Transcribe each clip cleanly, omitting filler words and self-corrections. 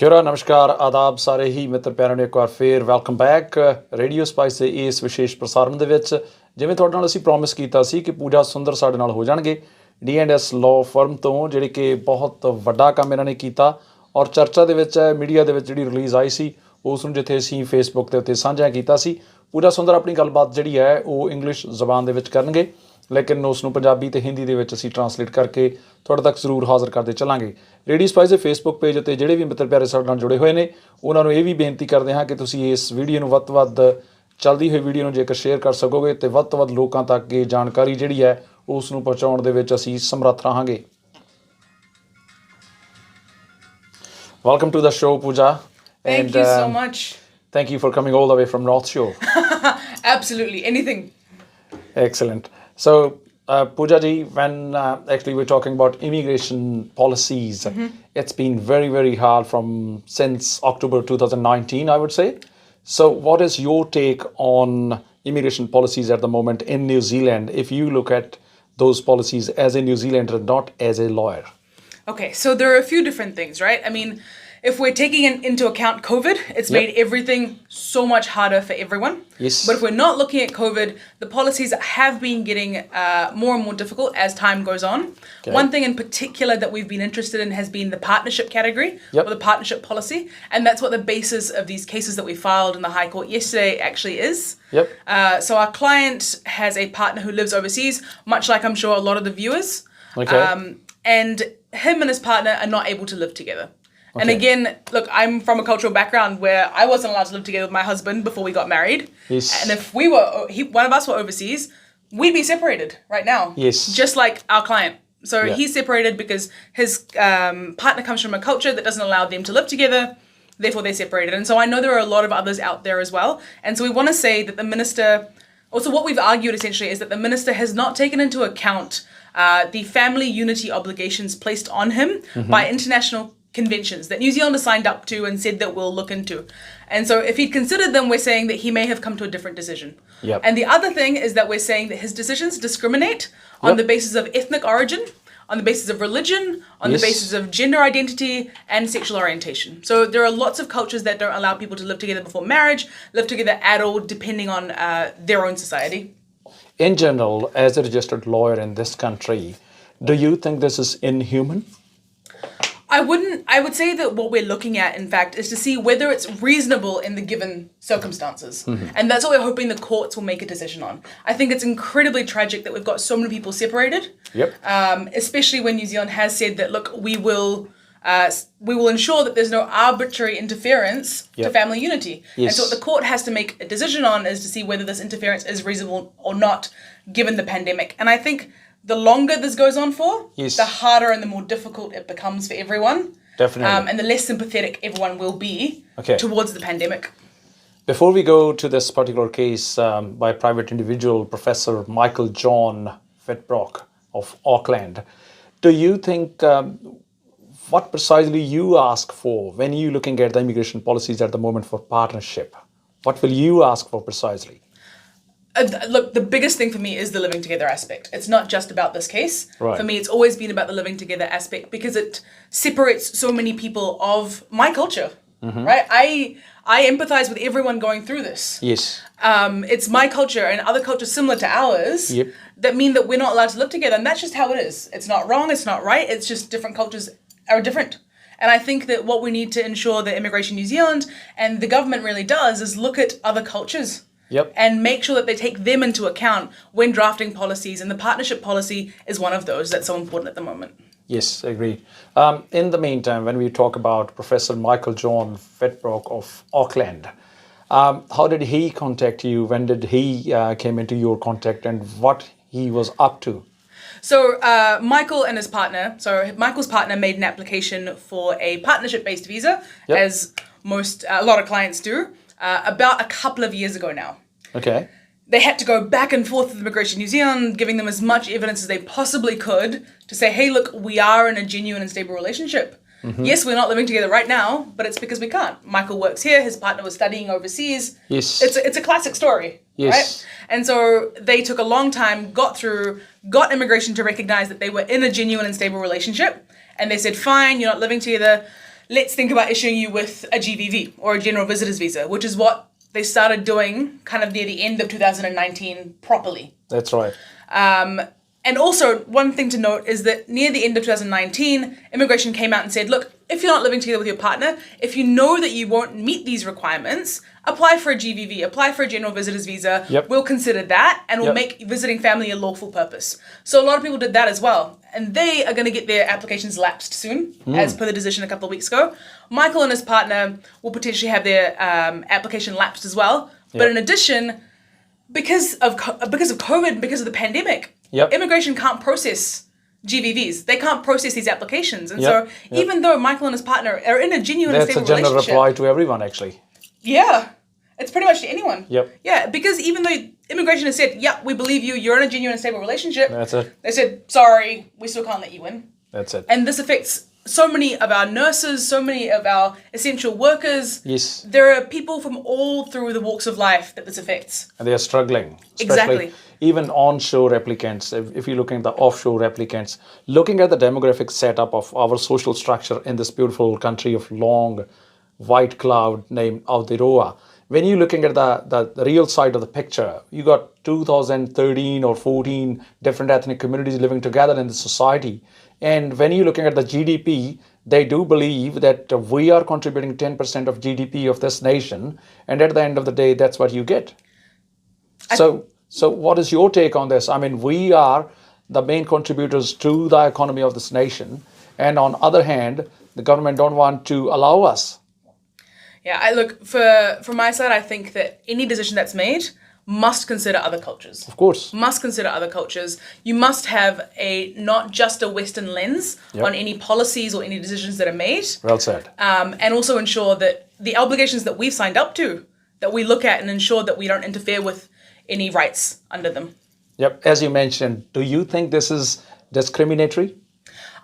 Kia ora, ਨਮਸਕਾਰ ਆਦਾਬ ਸਾਰੇ ਹੀ ਮਿੱਤਰ ਪਿਆਰਿਆਂ ਨੂੰ ਇੱਕ ਵਾਰ ਫੇਰ ਵੈਲਕਮ ਬੈਕ ਰੇਡੀਓ ਸਪਾਈਸ ਦੇ ਇਸ ਵਿਸ਼ੇਸ਼ ਪ੍ਰਸਾਰਣ ਦੇ ਵਿੱਚ ਜਿਵੇਂ ਤੁਹਾਡੇ ਨਾਲ ਅਸੀਂ ਪ੍ਰੋਮਿਸ ਕੀਤਾ ਸੀ ਕਿ ਪੂਜਾ ਸੁੰਦਰ ਸਾਡੇ ਨਾਲ ਹੋ ਜਾਣਗੇ D&S ਲਾਅ ਫਰਮ ਤੋਂ ਜਿਹੜੇ ਕਿ ਬਹੁਤ ਵੱਡਾ ਕੰਮ ਇਹਨਾਂ ਨੇ ਕੀਤਾ ਔਰ ਚਰਚਾ ਦੇ ਵਿੱਚ ਹੈ ਮੀਡੀਆ ਦੇ ਵਿੱਚ ਜਿਹੜੀ ਰਿਲੀਜ਼ ਆਈ ਸੀ ਉਸ ਨੂੰ ਜਿੱਥੇ ਅਸੀਂ ਫੇਸਬੁੱਕ ਦੇ ਉੱਤੇ ਸਾਂਝਾ ਕੀਤਾ ਸੀ ਪੂਜਾ ਸੁੰਦਰ ਆਪਣੀ ਗੱਲਬਾਤ ਜਿਹੜੀ ਹੈ ਉਹ ਇੰਗਲਿਸ਼ ਜ਼ਬਾਨ ਦੇ ਵਿੱਚ ਕਰਨਗੇ ਲੇਕਿਨ ਉਸ ਨੂੰ ਪੰਜਾਬੀ ਤੇ ਹਿੰਦੀ ਦੇ ਵਿੱਚ ਅਸੀਂ ਟਰਾਂਸਲੇਟ ਕਰਕੇ ਤੁਹਾਡੇ ਤੱਕ ਜ਼ਰੂਰ ਹਾਜ਼ਰ ਕਰਦੇ ਚੱਲਾਂਗੇ ਰੇਡੀਓ ਸਪਾਈਸ ਦੇ ਫੇਸਬੁੱਕ ਪੇਜ ਉੱਤੇ ਜਿਹੜੇ ਵੀ ਮਿੱਤਰ ਪਿਆਰੇ ਸਾਡੇ ਨਾਲ ਜੁੜੇ ਹੋਏ ਨੇ ਉਹਨਾਂ ਨੂੰ ਇਹ ਵੀ ਬੇਨਤੀ ਕਰਦੇ ਹਾਂ ਕਿ ਤੁਸੀਂ ਇਸ ਵੀਡੀਓ ਨੂੰ ਵੱਧ ਤੋਂ ਵੱਧ ਚੱਲਦੀ ਹੋਈ ਵੀਡੀਓ ਨੂੰ ਜੇਕਰ ਸ਼ੇਅਰ ਕਰ ਸਕੋਗੇ ਤੇ ਵੱਧ ਤੋਂ ਵੱਧ ਲੋਕਾਂ ਤੱਕ ਇਹ ਜਾਣਕਾਰੀ ਜਿਹੜੀ ਹੈ ਉਸ ਨੂੰ ਪਹੁੰਚਾਉਣ ਦੇ ਵਿੱਚ ਅਸੀਂ ਸਮਰੱਥ ਰਹਾਂਗੇ Welcome to the show, Pooja. Thank you so much. Thank you for coming all the way from North Shore. Absolutely, anything. Excellent. So, Pooja ji, when actually we're talking about immigration policies, it's been very, very hard since October 2019, I would say. So, what is your take on immigration policies at the moment in New Zealand, if you look at those policies as a New Zealander, not as a lawyer? Okay, so there are a few different things, right? I mean, if we're taking into account COVID, it's made everything so much harder for everyone. Yes. But if we're not looking at COVID, the policies have been getting more and more difficult as time goes on. Okay. One thing in particular that we've been interested in has been the partnership category or the partnership policy. And that's what the basis of these cases that we filed in the High Court yesterday actually is. Yep. So our client has a partner who lives overseas, much like I'm sure a lot of the viewers. Okay. And him and his partner are not able to live together. Okay. And again, look, I'm from a cultural background where I wasn't allowed to live together with my husband before we got married. Yes. And if one of us were overseas, we'd be separated right now. Yes. Just like our client. So he's separated because his partner comes from a culture that doesn't allow them to live together. Therefore, they're separated. And so I know there are a lot of others out there as well. And so we want to say that the minister... Also, what we've argued essentially is that the minister has not taken into account the family unity obligations placed on him by international conventions that New Zealand has signed up to and said that we'll look into. And so if he'd considered them, we're saying that he may have come to a different decision. Yep. And the other thing is that we're saying that his decisions discriminate on the basis of ethnic origin, on the basis of religion, on the basis of gender identity and sexual orientation. So there are lots of cultures that don't allow people to live together before marriage, live together at all, depending on their own society. In general, as a registered lawyer in this country, do you think this is inhuman? I would say that what we're looking at, in fact, is to see whether it's reasonable in the given circumstances. And that's what we're hoping the courts will make a decision on. I think it's incredibly tragic that we've got so many people separated. Yep. Especially when New Zealand has said that, look, we will ensure that there's no arbitrary interference to family unity. Yes. And so what the court has to make a decision on is to see whether this interference is reasonable or not, given the pandemic. And I think the longer this goes on for, the harder and the more difficult it becomes for everyone. Definitely. And the less sympathetic everyone will be towards the pandemic. Before we go to this particular case by a private individual, Professor Michael John Fitbrock of Auckland, do you think what precisely you ask for when you're looking at the immigration policies at the moment for partnership? What will you ask for precisely? Look, the biggest thing for me is the living together aspect. It's not just about this case. Right. For me, it's always been about the living together aspect because it separates so many people of my culture, right? I empathize with everyone going through this. Yes. It's my culture and other cultures similar to ours that mean that we're not allowed to live together. And that's just how it is. It's not wrong. It's not right. It's just different cultures are different. And I think that what we need to ensure that Immigration New Zealand and the government really does is look at other cultures. And make sure that they take them into account when drafting policies. And the partnership policy is one of those that's so important at the moment. Yes, agreed. In the meantime, when we talk about Professor Michael John Fitbrock of Auckland, how did he contact you? When did he came into your contact and what he was up to? So Michael and his partner, Michael's partner made an application for a partnership-based visa, as a lot of clients do, about a couple of years ago now. Okay. They had to go back and forth with Immigration New Zealand, giving them as much evidence as they possibly could to say, hey, look, we are in a genuine and stable relationship. Yes, we're not living together right now, but it's because we can't. Michael works here. His partner was studying overseas. Yes. It's a classic story. Yes. Right? And so they took a long time, got immigration to recognize that they were in a genuine and stable relationship. And they said, fine, you're not living together. let's think about issuing you with a GVV or a general visitor's visa, which is what they started doing kind of near the end of 2019 properly. That's right. And also, one thing to note is that near the end of 2019, immigration came out and said, look, if you're not living together with your partner, if you know that you won't meet these requirements, apply for a GVV, apply for a general visitor's visa. Yep. We'll consider that and we'll Yep. make visiting family a lawful purpose. So a lot of people did that as well. And they are going to get their applications lapsed soon, as per the decision a couple of weeks ago. Michael and his partner will potentially have their application lapsed as well. But Yep. in addition, because of COVID, because of the pandemic, Yep. immigration can't process GVVs. They can't process these applications. And Yep. so Yep. even though Michael and his partner are in a genuine and That's a stable general relationship, reply to everyone, actually. yeah, it's pretty much to anyone. Yep. Yeah, because even though immigration has said, yeah, we believe you, you're in a genuine and stable relationship, That's it. they said, sorry, we still can't let you in. That's it. And this affects so many of our nurses, so many of our essential workers. Yes. There are people from all through the walks of life that this affects. And they are struggling. Exactly. Even onshore applicants, if you're looking at the offshore applicants, looking at the demographic setup of our social structure in this beautiful country of long white cloud named Aotearoa, when you're looking at the real side of the picture, you got 2013 or 14 different ethnic communities living together in the society. And when you're looking at the GDP, they do believe that we are contributing 10% of GDP of this nation. And at the end of the day, that's what you get. So what is your take on this? I mean, we are the main contributors to the economy of this nation. And on other hand, the government don't want to allow us. Yeah, I look, from my side, I think that any decision that's made must consider other cultures. Of course. Must consider other cultures. You must have not just a Western lens Yep. on any policies or any decisions that are made. Well said. And also ensure that the obligations that we've signed up to, that we look at and ensure that we don't interfere with any rights under them. Yep. As you mentioned, do you think this is discriminatory?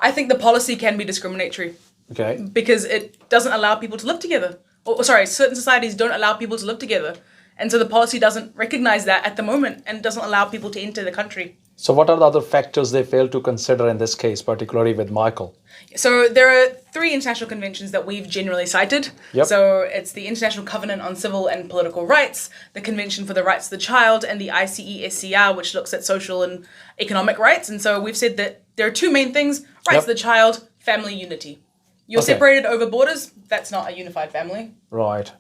I think the policy can be discriminatory Okay. because it doesn't allow people to live together. Or sorry, certain societies don't allow people to live together. And so the policy doesn't recognize that at the moment and doesn't allow people to enter the country. So what are the other factors they fail to consider in this case, particularly with Michael? So there are 3 international conventions that we've generally cited. Yep. So it's the International Covenant on Civil and Political Rights, the Convention for the Rights of the Child, and the ICESCR, which looks at social and economic rights. And so we've said that there are 2 main things: rights Yep. of the child, family unity. You're Okay. separated over borders, that's not a unified family. Right.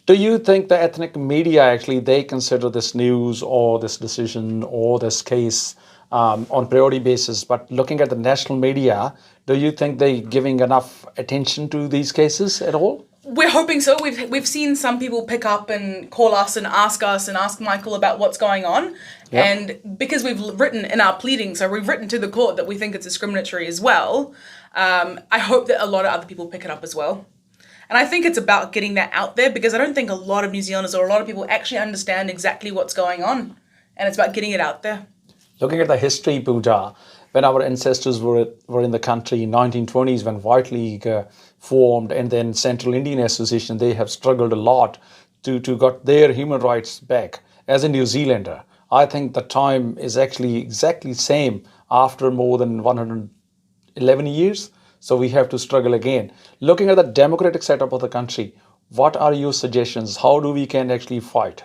Do you think the ethnic media actually, they consider this news or this decision or this case on priority basis, but looking at the national media, do you think they're giving enough attention to these cases at all? We're hoping so. We've seen some people pick up and call us and ask Michael about what's going on. Yep. And because we've written in our pleading, so we've written to the court that we think it's discriminatory as well, I hope that a lot of other people pick it up as well. And I think it's about getting that out there because I don't think a lot of New Zealanders or a lot of people actually understand exactly what's going on. And it's about getting it out there. Looking at the history, Pooja, when our ancestors were in the country in 1920s, when White League formed and then Central Indian Association, they have struggled a lot to got their human rights back. As a New Zealander, I think the time is actually exactly same after more than 111 years. So we have to struggle again. Looking at the democratic setup of the country, what are your suggestions? How do we can actually fight?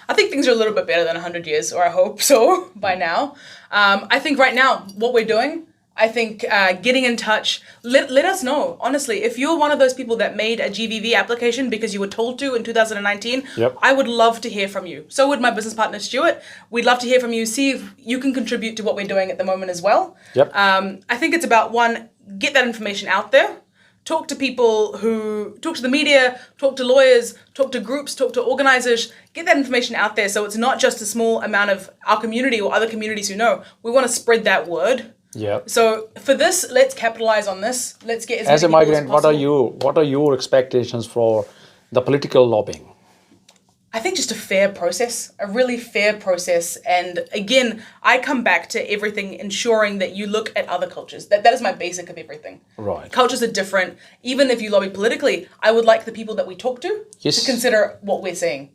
I think things are a little bit better than 100 years, or I hope so by now. I think right now, what we're doing, I think getting in touch, let us know, honestly, if you're one of those people that made a GVV application because you were told to in 2019, Yep. I would love to hear from you. So would my business partner, Stuart. We'd love to hear from you, see if you can contribute to what we're doing at the moment as well. Yep. I think it's about, one, get that information out there. Talk to people talk to the media, talk to lawyers, talk to groups, talk to organizers, get that information out there so it's not just a small amount of our community or other communities who know. We want to spread that word. Yeah. So for this, let's capitalize on this. Let's get As a many people migrant, possible. what are your expectations for the political lobbying? I think just a fair process, a really fair process. And again, I come back to everything ensuring that you look at other cultures. That is my basic of everything. Right. Cultures are different. Even if you lobby politically, I would like the people that we talk to Yes. to consider what we're saying.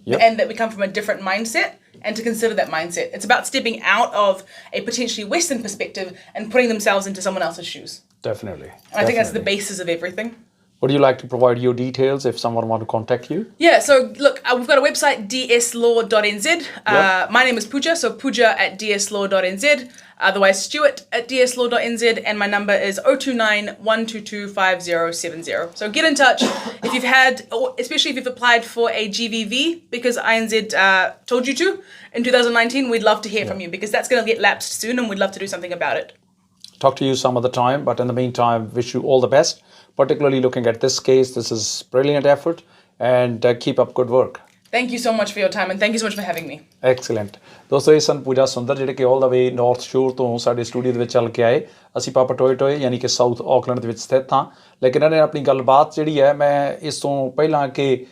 Yep. And that we come from a different mindset and to consider that mindset. It's about stepping out of a potentially Western perspective and putting themselves into someone else's shoes. Definitely. And I think that's the basis of everything. Would you like to provide your details if someone want to contact you? Yeah, so look, we've got a website, dslaw.nz. My name is Pooja, so Pooja at dslaw.nz. Otherwise, Stuart at dslaw.nz, and my number is 029 122 5070. So get in touch if you've had, especially if you've applied for a GVV because INZ told you to in 2019. We'd love to hear from you because that's going to get lapsed soon, and we'd love to do something about it. Talk to you some other time, but in the meantime, wish you all the best, particularly looking at this case. This is brilliant effort, and keep up good work. Thank you so much for your time, and thank you so much for having me. Excellent ਦੋਸਤੋ, ਇਹ ਸਨ ਪੂਜਾ ਸੁੰਦਰ ਜਿਹੜੇ ਕਿ ਆਲ ਦਾ ਵੇ north ਸ਼ੋਰ ਤੋਂ ਸਾਡੇ studio ਦੇ ਵਿੱਚ ਚੱਲ ਕੇ ਆਏ। ਅਸੀਂ ਪਾਪਾ ਟੋਏ ਟੋਏ ਯਾਨੀ ਕਿ ਸਾਊਥ ਆਕਲੈਂਡ ਦੇ ਵਿੱਚ ਸਥਿਤ ਹਾਂ, ਲੇਕਿਨ ਇਹਨਾਂ ਨੇ ਆਪਣੀ ਗੱਲਬਾਤ ਜਿਹੜੀ ਹੈ, ਮੈਂ ਇਸ ਤੋਂ ਪਹਿਲਾਂ ਕਿ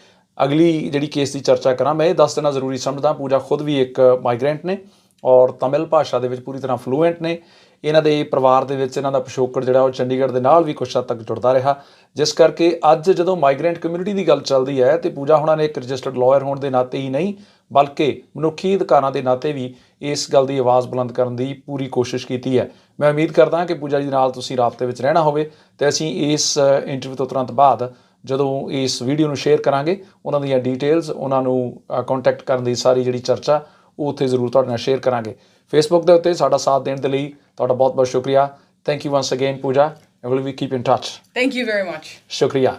ਅਗਲੀ ਜਿਹੜੀ ਕੇਸ ਦੀ ਚਰਚਾ ਕਰਾਂ, ਮੈਂ ਇਹ ਦੱਸ ਦੇਣਾ ਜ਼ਰੂਰੀ ਸਮਝਦਾ, ਪੂਜਾ ਖੁਦ ਵੀ ਇੱਕ ਮਾਈਗਰੈਂਟ ਨੇ ਔਰ ਤਮਿਲ ਭਾਸ਼ਾ ਦੇ ਵਿੱਚ ਪੂਰੀ ਤਰ੍ਹਾਂ ਫਲੂਐਂਟ ਨੇ। ਇਹਨਾਂ ਦੇ ਪਰਿਵਾਰ ਦੇ ਵਿੱਚ ਇਹਨਾਂ ਦਾ ਪਿਛੋਕੜ ਜਿਹੜਾ ਉਹ ਚੰਡੀਗੜ੍ਹ ਦੇ ਨਾਲ ਵੀ ਕੁਛ ਹੱਦ ਤੱਕ ਜੁੜਦਾ ਰਿਹਾ, ਜਿਸ ਕਰਕੇ ਅੱਜ ਜਦੋਂ ਮਾਈਗਰੈਂਟ ਕਮਿਊਨਿਟੀ ਦੀ ਗੱਲ ਚੱਲਦੀ ਹੈ ਤੇ ਪੂਜਾ ਹੁਣਾਂ ਨੇ ਇੱਕ ਰਜਿਸਟਰਡ ਲਾਇਰ ਹੋਣ ਦੇ ਨਾਤੇ ਹੀ ਨਹੀਂ, ਬਲਕਿ ਮਨੁੱਖੀ ਅਧਿਕਾਰਾਂ ਦੇ ਨਾਤੇ ਵੀ ਇਸ ਗੱਲ ਦੀ ਆਵਾਜ਼ ਬੁਲੰਦ ਕਰਨ ਦੀ ਪੂਰੀ ਕੋਸ਼ਿਸ਼ ਕੀਤੀ ਹੈ। ਮੈਂ ਉਮੀਦ ਕਰਦਾ ਕਿ ਪੂਜਾ ਜੀ ਨਾਲ ਤੁਸੀਂ ਰਾਬਤੇ ਵਿੱਚ ਰਹਿਣਾ ਹੋਵੇ, ਅਤੇ ਅਸੀਂ ਇਸ ਇੰਟਰਵਿਊ ਤੋਂ ਤੁਰੰਤ ਬਾਅਦ ਜਦੋਂ ਇਸ ਵੀਡੀਓ ਨੂੰ ਸ਼ੇਅਰ ਕਰਾਂਗੇ, ਉਹਨਾਂ ਦੀਆਂ ਡਿਟੇਲਸ, ਉਹਨਾਂ ਨੂੰ ਕੰਟੈਕਟ ਕਰਨ ਦੀ ਸਾਰੀ ਜਿਹੜੀ ਚਰਚਾ ਉਹ ਉੱਥੇ ਜ਼ਰੂਰ ਤੁਹਾਡੇ ਨਾਲ ਸ਼ੇਅਰ ਕਰਾਂਗੇ। ਫੇਸਬੁੱਕ ਦੇ ਉੱਤੇ ਸਾਡਾ ਸਾਥ ਦੇਣ ਦੇ ਲਈ ਤੁਹਾਡਾ ਬਹੁਤ ਬਹੁਤ ਸ਼ੁਕਰੀਆ। Thank you once again Pooja, will we keep in touch. Thank you very much. ਸ਼ੁਕਰੀਆ।